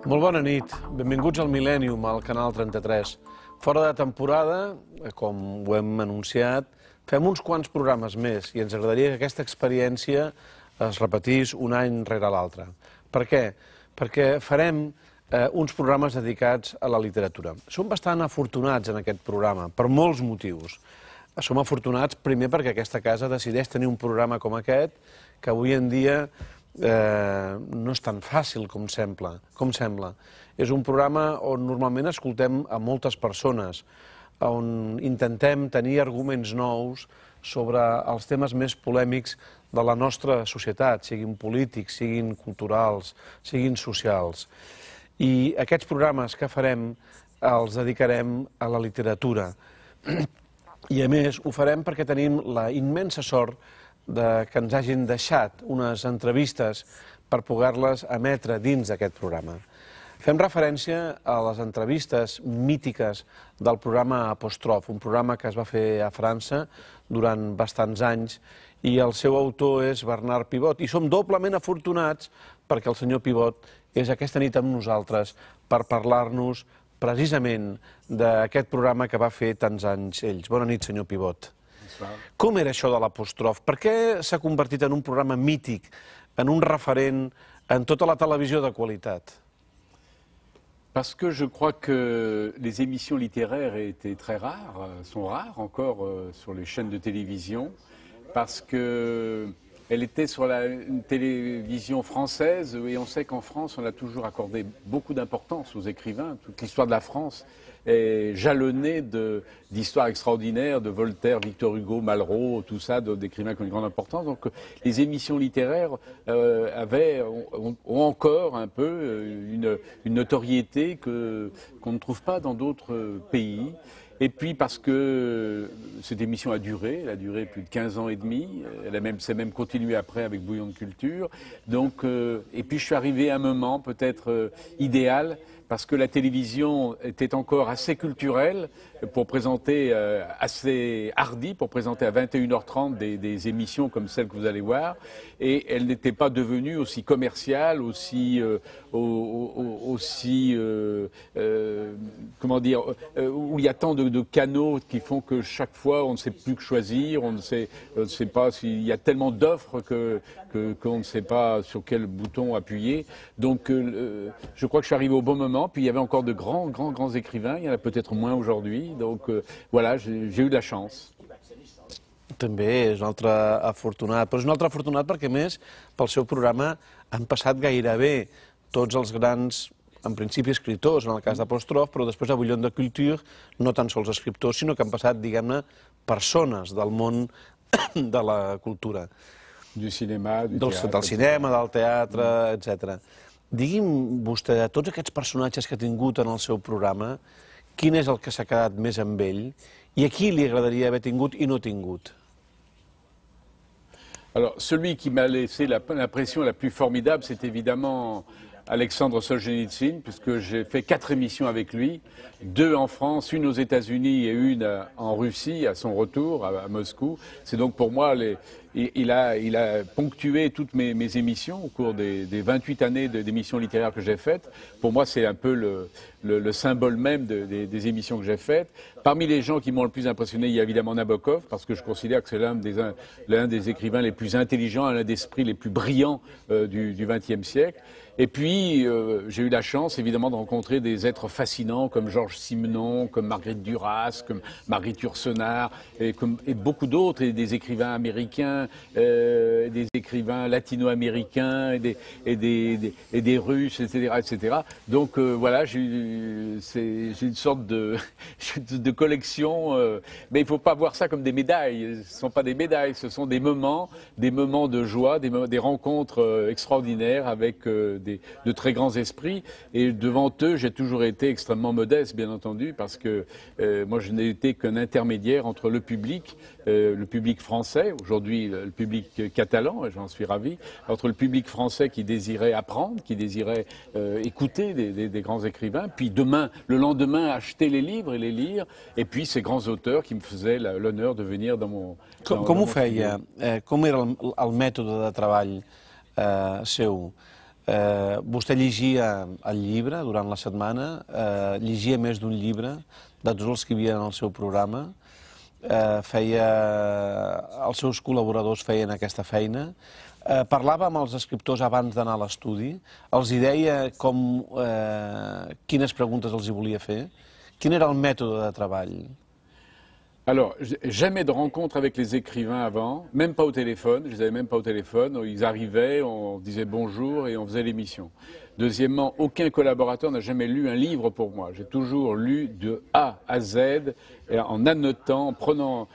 Molt bona nit, benvinguts al Millennium, al Canal 33. Fora de temporada, com ho hem anunciat, fem uns quants programes més i ens agradaria que aquesta experiència es repetís un any rere l'altre. Per què? Perquè farem uns programes dedicats a la literatura. Som bastant afortunats en aquest programa, per molts motius. Som afortunats primer perquè aquesta casa decideix tenir un programa com aquest, que avui en dia no és tan fàcil com sembla. És un programa on normalment escoltem a moltes persones, on intentem tenir arguments nous sobre els temes més polèmics de la nostra societat, siguin polítics, siguin culturals, siguin socials. I aquests programes que farem els dedicarem a la literatura. I a més ho farem perquè tenim la immensa sort que ens hagin deixat unes entrevistes per poder-les emetre dins d'aquest programa. Fem referència a les entrevistes mítiques del programa Apòstrof, un programa que es va fer a França durant bastants anys, i el seu autor és Bernard Pivot. I som doblement afortunats perquè el senyor Pivot és aquesta nit amb nosaltres per parlar-nos precisament d'aquest programa que va fer tants anys ells. Bona nit, senyor Pivot. Com era això de l'Apòstrof? Per què s'ha convertit en un programa mític, en un referent en tota la televisió de qualitat? Parce que je crois que les émissions littéraires étaient très rares, sont rares encore sur les chaînes de télévision, parce qu'elle était sur une télévision française, et on sait qu'en France, on a toujours accordé beaucoup d'importance aux écrivains. Toute l'histoire de la France est jalonnée d'histoires extraordinaires, de Voltaire, Victor Hugo, Malraux, tout ça, d'écrivains qui ont une grande importance. Donc les émissions littéraires ont encore un peu une notoriété qu'on ne trouve pas dans d'autres pays. Et puis parce que cette émission a duré, elle a duré plus de 15 ans et demi, s'est même continuée après avec Bouillon de culture. Donc, et puis je suis arrivé à un moment peut-être idéal, parce que la télévision était encore assez culturelle pour présenter, assez hardie pour présenter à 21h30 des émissions comme celles que vous allez voir, et elle n'était pas devenue aussi commerciale, comment dire, où il y a tant de canaux qui font que chaque fois on ne sait plus que choisir, on ne sait pas s'il y a tellement d'offres qu'on ne sait pas sur quel bouton appuyer. Donc je crois que je suis arrivé au bon moment. Puis il y avait encore de grands écrivains, il y en a peut-être moins aujourd'hui, donc voilà, j'ai eu de la chance. També és un altre afortunat, però és un altre afortunat perquè, a més, pel seu programa han passat gairebé tots els grans, en principi, escriptors, en el cas d'Apòstrof, però després a Bouillon de culture, no tan sols escriptors, sinó que han passat, diguem-ne, persones del món de la cultura. Du cinema, del cinema, del teatre, etc. Digui'm vostè, de tots aquests personatges que ha tingut en el seu programa, quin és el que s'ha quedat més amb ell i a qui li agradaria haver tingut i no tingut? Alors, celui qui m'a laissé l'impression la plus formidable, c'est évidemment Alexandre Solzhenitsyn, puisque j'ai fait 4 émissions avec lui, 2 en France, une aux États-Unis et une en Russie, à son retour, à Moscou. C'est donc pour moi, il a ponctué toutes mes émissions au cours des 28 années d'émissions littéraires que j'ai faites. Pour moi, c'est un peu le symbole même des émissions que j'ai faites. Parmi les gens qui m'ont le plus impressionné, il y a évidemment Nabokov, parce que je considère que c'est l'un des écrivains les plus intelligents, l'un des esprits les plus brillants du XXe siècle. Et puis, j'ai eu la chance, évidemment, de rencontrer des êtres fascinants comme Georges Simenon, comme Marguerite Duras, comme Marguerite Yourcenar, et beaucoup d'autres, et des écrivains américains, des écrivains latino-américains, et des Russes, etc., etc. Donc, voilà, j'ai une sorte de collection, mais il ne faut pas voir ça comme des médailles. Ce ne sont pas des médailles, ce sont des moments de joie, des rencontres extraordinaires avec de très grands esprits, et devant eux j'ai toujours été extrêmement modeste, bien entendu, parce que moi je n'ai été qu'un intermédiaire entre le public français, aujourd'hui le public catalan, et j'en suis ravi, entre le public français qui désirait apprendre, qui désirait écouter des grands écrivains, puis le lendemain acheter les livres et les lire, et puis ces grands auteurs qui me faisaient l'honneur de venir dans mon... Com ho feia? Com era el mètode de treball seu? Vostè llegia el llibre durant la setmana, llegia més d'un llibre de tots els que hi havia en el seu programa, els seus col·laboradors feien aquesta feina, parlava amb els escriptors abans d'anar a l'estudi, els hi deia quines preguntes els hi volia fer, quin era el mètode de treball? Alors, jamais de rencontre avec les écrivains avant, même pas au téléphone, je les avais même pas au téléphone, ils arrivaient, on disait bonjour et on faisait l'émission. Deuxièmement, aucun collaborateur n'a jamais lu un livre pour moi. J'ai toujours lu de A à Z, en annotant, en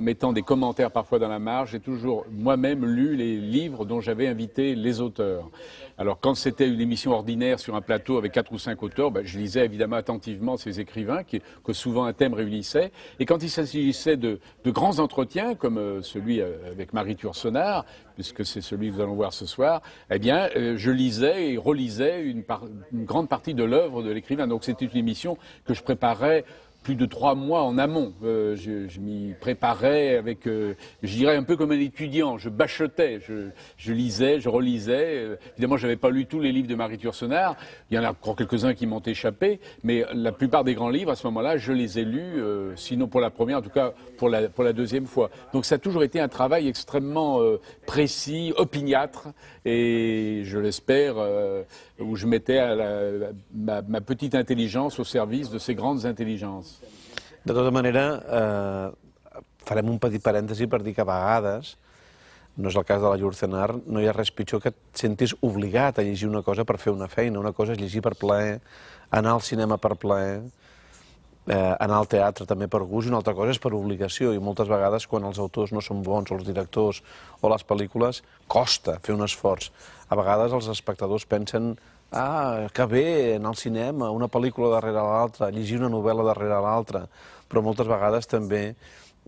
mettant des commentaires parfois dans la marge. J'ai toujours moi-même lu les livres dont j'avais invité les auteurs. Alors quand c'était une émission ordinaire sur un plateau avec 4 ou 5 auteurs, je lisais évidemment attentivement ces écrivains que souvent un thème réunissait. Et quand il s'agissait de grands entretiens, comme celui avec Marie Yourcenar, puisque c'est celui que nous allons voir ce soir, eh bien, je lisais et relisais une grande partie de l'œuvre de l'écrivain. Donc c'était une émission que je préparais plus de 3 mois en amont. Je m'y préparais avec, je dirais un peu comme un étudiant. Je bachotais, je lisais, je relisais. Évidemment, je n'avais pas lu tous les livres de Marie Yourcenar. Il y en a encore quelques-uns qui m'ont échappé, mais la plupart des grands livres, à ce moment-là, je les ai lus, sinon pour la première, en tout cas pour la deuxième fois. Donc ça a toujours été un travail extrêmement précis, opiniâtre, et je l'espère, où je mettais ma petite intelligence au service de ces grandes intelligences. De tota manera, farem un petit parèntesi per dir que a vegades, no és el cas de la Yourcenar, no hi ha res pitjor que et sentis obligat a llegir una cosa per fer una feina. Una cosa és llegir per plaer, anar al cinema per plaer, anar al teatre també per gust, i una altra cosa és per obligació. I moltes vegades, quan els autors no són bons, o els directors, o les pel·lícules, costa fer un esforç. A vegades els espectadors pensen: ah, que bé, anar al cinema, una pel·lícula darrere l'altra, llegir una novel·la darrere l'altra, però moltes vegades també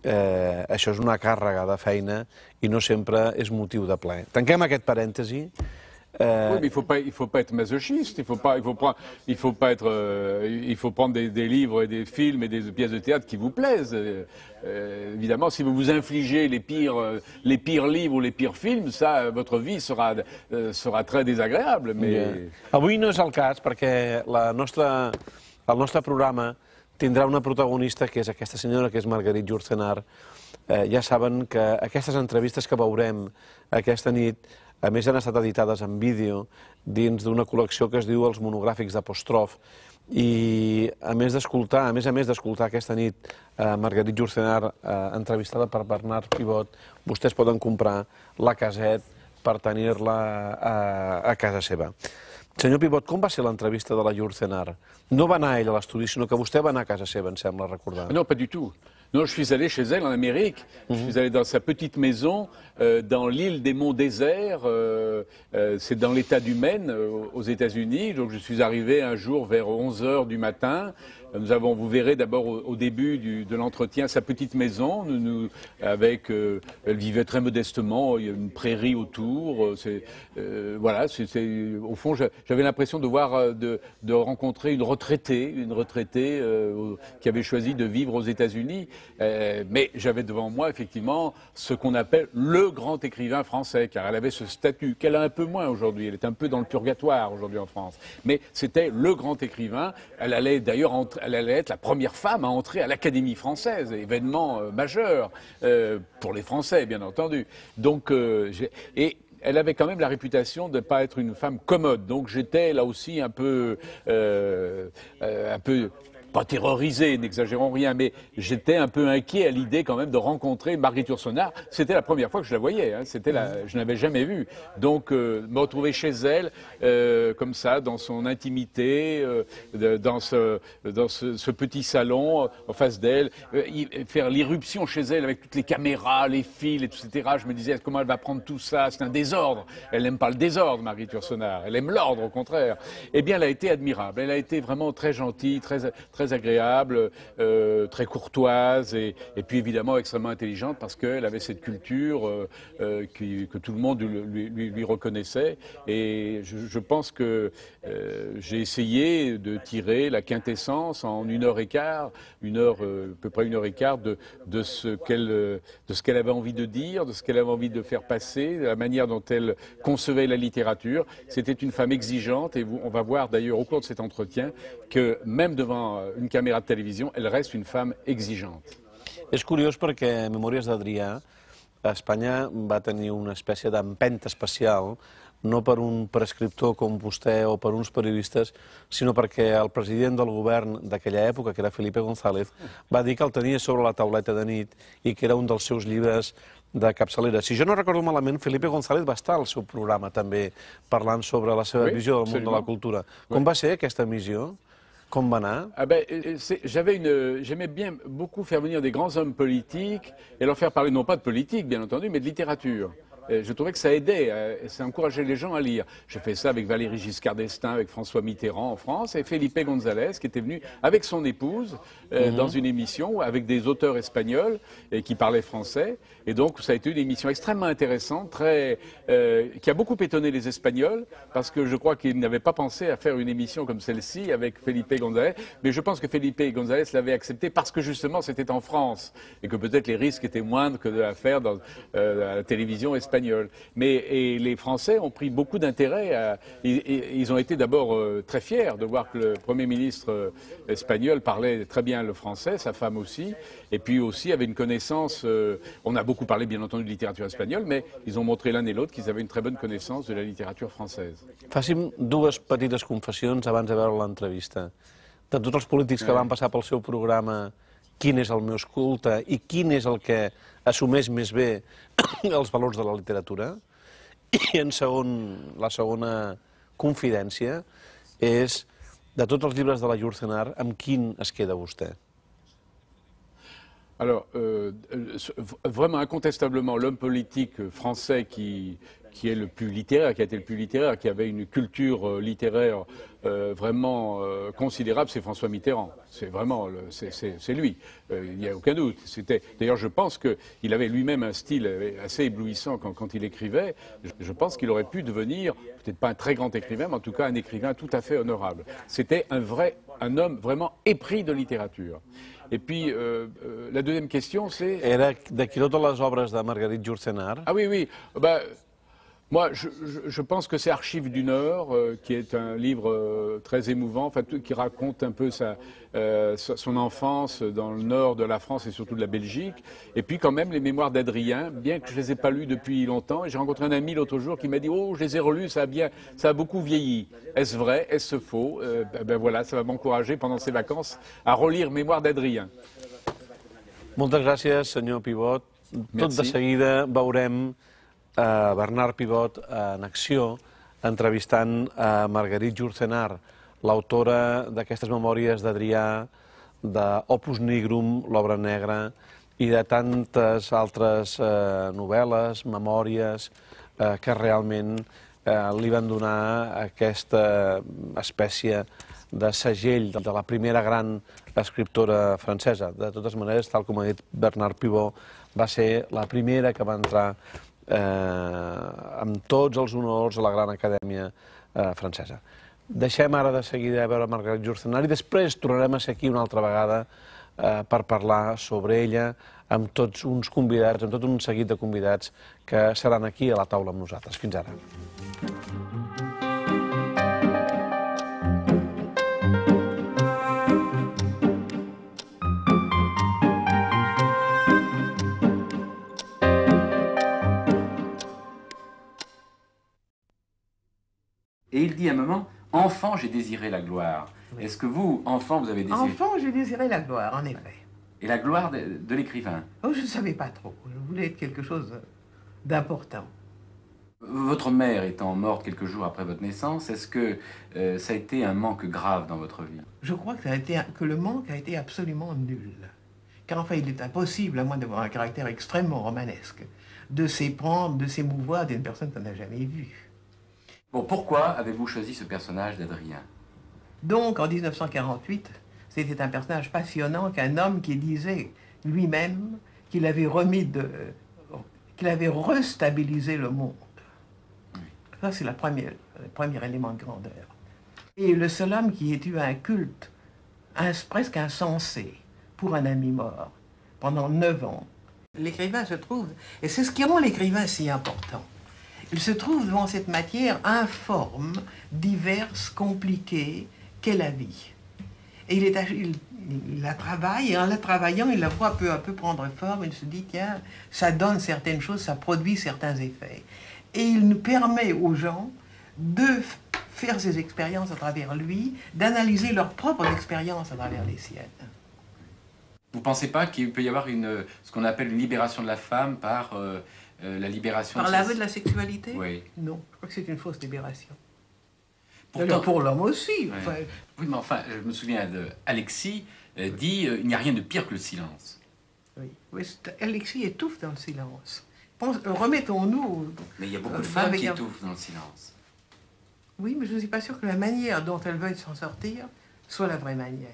això és una càrrega de feina i no sempre és motiu de plaer. Tanquem aquest parèntesi. Oui, mais il faut pas être masochiste. Il faut prendre des livres et des films et des pièces de théâtre qui vous plaisent. Évidemment, si vous vous infligez les pires livres ou les pires films, ça, votre vie sera très désagréable. Mais avui no és el cas, perquè el nostre programa tindrà una protagonista que és aquesta senyora, que és Marguerite Yourcenar. Ja saben que aquestes entrevistes que veurem aquesta nit, a més han estat editades en vídeo dins d'una col·lecció que es diu Els monogràfics d'Apostrof. I a més d'escoltar aquesta nit Marguerite Yourcenar entrevistada per Bernard Pivot, vostès poden comprar la caset per tenir-la a casa seva. Senyor Pivot, com va ser l'entrevista de la Yourcenar? No va anar ell a l'estudi, sinó que vostè va anar a casa seva, em sembla recordar. Non, pas du tout. Non, je suis allé chez elle en Amérique. Je suis allé dans sa petite maison, dans l'île des Monts Déserts. C'est dans l'État du Maine, aux États-Unis. Donc je suis arrivé un jour vers 11 h du matin. Vous verrez d'abord au début de l'entretien sa petite maison. Elle vivait très modestement. Il y a une prairie autour. Voilà, au fond, j'avais l'impression de rencontrer une retraitée qui avait choisi de vivre aux États-Unis. Mais j'avais devant moi effectivement ce qu'on appelle le grand écrivain français, car elle avait ce statut qu'elle a un peu moins aujourd'hui. Elle est un peu dans le purgatoire aujourd'hui en France. Mais c'était le grand écrivain. Elle allait être la première femme à entrer à l'Académie française, événement majeur pour les Français, bien entendu. Donc, et elle avait quand même la réputation de ne pas être une femme commode. Donc j'étais là aussi un peu pas terrorisé, n'exagérons rien, mais j'étais un peu inquiet à l'idée quand même de rencontrer Marguerite Yourcenar. C'était la première fois que je la voyais, hein. Je n'avais jamais vu. Donc me retrouver chez elle, comme ça, dans son intimité, dans ce petit salon, en face d'elle, faire l'irruption chez elle avec toutes les caméras, les fils, etc. Je me disais, comment elle va prendre tout ça? C'est un désordre. Elle n'aime pas le désordre, Marguerite Yourcenar. Elle aime l'ordre, au contraire. Eh bien, elle a été admirable. Elle a été vraiment très gentille, très très agréable, très courtoise et puis évidemment extrêmement intelligente parce qu'elle avait cette culture que tout le monde lui reconnaissait. Et je pense que j'ai essayé de tirer la quintessence en 1h15, à peu près 1h15 de ce qu'elle avait envie de dire, de ce qu'elle avait envie de faire passer, de la manière dont elle concevait la littérature. C'était une femme exigeante et on va voir d'ailleurs au cours de cet entretien que même devant une caméra de télévision, elle reste une femme exigeante. És curiós perquè Memòries d'Adrià, Espanya va tenir una espècie d'empenta especial, no per un prescriptor com vostè o per uns periodistes, sinó perquè el president del govern d'aquella època, que era Felipe González, va dir que el tenia sobre la tauleta de nit i que era un dels seus llibres de capçalera. Si jo no recordo malament, Felipe González va estar al seu programa també parlant sobre la seva visió del món de la cultura. Com va ser aquesta missió? Com va anar? J'aimais bien beaucoup faire venir des grands hommes politiques et leur faire parler non pas de politique, bien entendu, mais de littérature. Je trouvais que ça aidait, ça encourageait les gens à lire. J'ai fait ça avec Valéry Giscard d'Estaing, avec François Mitterrand en France, et Felipe González, qui était venu avec son épouse dans une émission avec des auteurs espagnols qui parlaient français. Et donc, ça a été une émission extrêmement intéressante, qui a beaucoup étonné les Espagnols, parce que je crois qu'ils n'avaient pas pensé à faire une émission comme celle-ci avec Felipe González. Mais je pense que Felipe González l'avait accepté parce que justement, c'était en France, et que peut-être les risques étaient moindres que de la faire dans la télévision espagnole. Et les Français ont pris beaucoup d'intérêt. Ils ont été d'abord très fiers de voir que le Premier ministre espagnol parlait très bien le français, sa femme aussi, et puis aussi avait une connaissance. On a beaucoup parlé bien entendu de littérature espagnole, mais ils ont montré l'un et l'autre qu'ils avaient une très bonne connaissance de la littérature française. Faci'm dues petites confessions abans de veure l'entrevista. De tots els polítics que van passar pel seu programa, quin és el més culte i quin és el que assumeix més bé els valors de la literatura. I la segona confidència és, de tots els llibres de la Yourcenar, amb quin es queda vostè? Alors, vraiment incontestablement, l'homme politique français qui est le plus littéraire, qui a été le plus littéraire, qui avait une culture littéraire vraiment considérable, c'est François Mitterrand. C'est vraiment, c'est lui, il n'y a aucun doute. D'ailleurs, je pense qu'il avait lui-même un style assez éblouissant quand il écrivait. Je pense qu'il aurait pu devenir, peut-être pas un très grand écrivain, mais en tout cas un écrivain tout à fait honorable. C'était un homme vraiment épris de littérature. Et puis, la deuxième question, c'est... Era de qui totes les obres de Marguerite Yourcenar? Ah oui, oui. Moi, je pense que c'est Archives du Nord, qui est un livre très émouvant, enfin, qui raconte un peu son enfance dans le nord de la France et surtout de la Belgique. Et puis quand même les Mémoires d'Adrien, bien que je ne les ai pas lus depuis longtemps. Et j'ai rencontré un ami l'autre jour qui m'a dit « Oh, je les ai relus, ça a beaucoup vieilli. Est-ce vrai? Est-ce faux ?» Ben voilà, ça va m'encourager pendant ces vacances à relire Mémoires d'Adrien. Moltes gràcies, senyor Pivot. Tot de seguida veurem Bernard Pivot en acció entrevistant a Marguerite Yourcenar, l'autora d'aquestes memòries d'Adrià, d'Opus Nigrum, l'obra negra, i de tantes altres novel·les, memòries, que realment li van donar aquesta espècie de segell de la primera gran escriptora francesa. De totes maneres, tal com ha dit Bernard Pivot, va ser la primera que va entrar amb tots els honors a la Gran Acadèmia Francesa. Deixem ara de seguida a veure Marguerite Yourcenar i després tornarem a ser aquí una altra vegada per parlar sobre ella amb tots uns convidats, amb tot un seguit de convidats que seran aquí a la taula amb nosaltres. Fins ara. Et il dit à un moment, enfant, j'ai désiré la gloire. Oui. Est-ce que vous, enfant, vous avez désiré... Enfant, j'ai désiré la gloire, en effet. Et la gloire de l'écrivain? Oh, je ne savais pas trop. Je voulais être quelque chose d'important. Votre mère étant morte quelques jours après votre naissance, est-ce que ça a été un manque grave dans votre vie? Je crois que le manque a été absolument nul. Car enfin, il est impossible, à moins d'avoir un caractère extrêmement romanesque, de s'éprendre, de s'émouvoir d'une personne qu'on n'a jamais vue. Bon, pourquoi avez-vous choisi ce personnage d'Adrien? Donc, en 1948, C'était un personnage passionnant qu'un homme qui disait lui-même qu'il avait qu'il avait restabilisé le monde. Ça, c'est le premier élément de grandeur. Et le seul homme qui ait eu un culte presque insensé pour un ami mort pendant 9 ans. L'écrivain se trouve, et c'est ce qui rend l'écrivain si important, il se trouve devant cette matière informe, diverse, compliquée, qu'est la vie. Et il la travaille, et en la travaillant, il la voit peu à peu prendre forme, il se dit, tiens, ça donne certaines choses, ça produit certains effets. Et il nous permet aux gens de faire ces expériences à travers lui, d'analyser leurs propres expériences à travers les siennes. Vous ne pensez pas qu'il peut y avoir ce qu'on appelle une libération de la femme par la libération... Par l'aveu de la sexualité? Oui. Non, je crois que c'est une fausse libération. Pourtant, pour l'homme aussi. Ouais. Enfin, oui, mais enfin, je me souviens d'Alexis dit il n'y a rien de pire que le silence. oui. Oui, Alexis étouffe dans le silence. Remettons-nous... Mais il y a beaucoup de femmes qui avec étouffent dans le silence. Oui, mais je ne suis pas sûre que la manière dont elles veulent s'en sortir soit la vraie manière.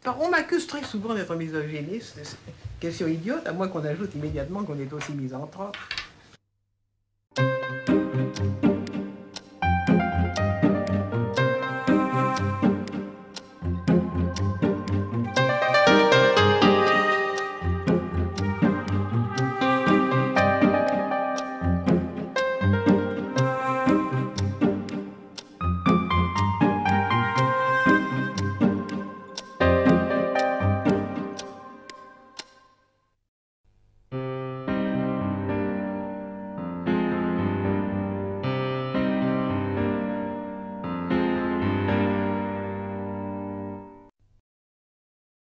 Alors, on m'accuse très souvent d'être misogyniste. C'est une question idiote, à moins qu'on ajoute immédiatement qu'on est aussi misanthrope.